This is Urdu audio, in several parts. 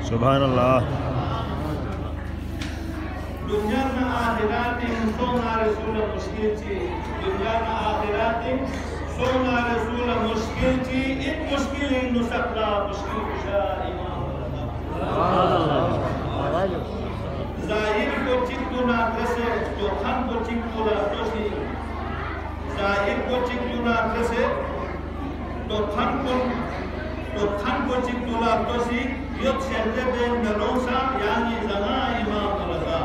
سبحان اللہ دنیا میں آخرات سونا رسول مشکل چی دنیا میں آخرات سونا رسول مشکل چی ایک مشکل نسخلا مشکل کشا امام ظاہر کو چکتو نا کسے جو خان کو چکتو نا توسی ظاہر کو چکتو نا کسے تو خان کو چکتو نا توسی یوت شہدے بین دلوسا یعنی زنا امام رضا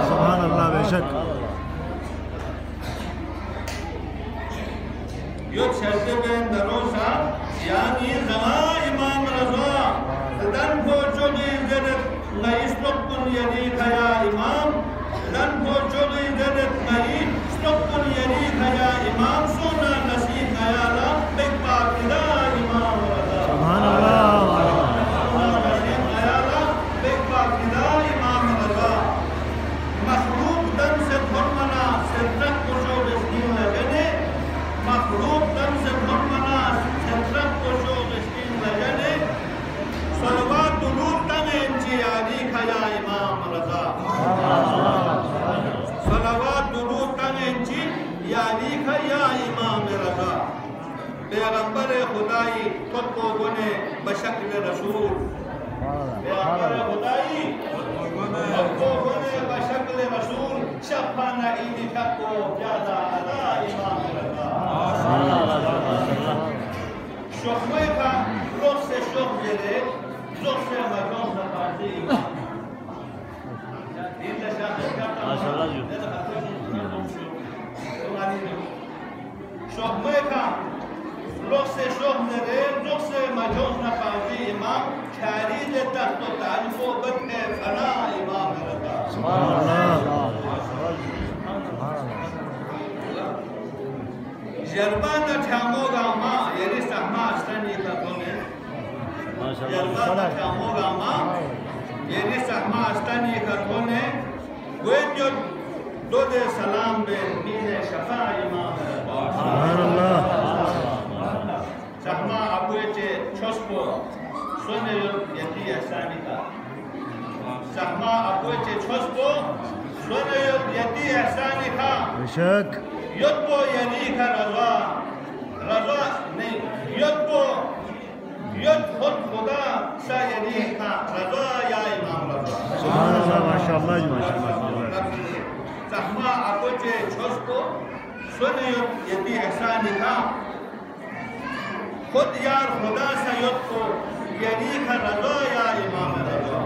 سبحان اللہ بے شک یوت شہدے بین دلوسا یعنی زنا امام رضا دن کو چوگی زدت نئیستوکن یعنی خیا امام دن کو چوگی زدت نئیستوکن یعنی خیا امام سونا نصیب خیالا بے پاکدہ امام رضا سبحان اللہ پیغمبر خدائی خود کو گنے بشکل رسول پیغمبر خدائی خود کو گنے بشکل رسول شفانا عیدی تک کو جادا علا امام رضا شخمے کا روح سے شخ جلے روح سے مجھون نفاظی امام دین لشاہد کرتا شخمے کا روح سے شوق نرے روح سے مجوز نفاظی امام خیرید تحت و تعلق و بدن فنا امام رضا سبحان اللہ جربان ٹھامو گا ماں یعنی سہما اشتنی کرتوں نے جربان ٹھامو گا ماں یعنی سہما اشتنی کرتوں نے گوین جو دو دے سلام بے مین شفا امام رضا سبحان اللہ سہما اپویچے چھوسپو سونے یتی احسانی کا سہما اپویچے چھوسپو سونے یتی احسانی کا بشک یدبو یعنی کا رضا رضا نہیں یدبو ید خود خدا سا یعنی کا رضا یا امام رضا سبحان اللہ ماشاءاللہ جی ماشاءاللہ سہما اپویچے چھوسپو سونے یتی احسانی کا خود یار خدا سید کو یعنی کا رضا یا امام رضا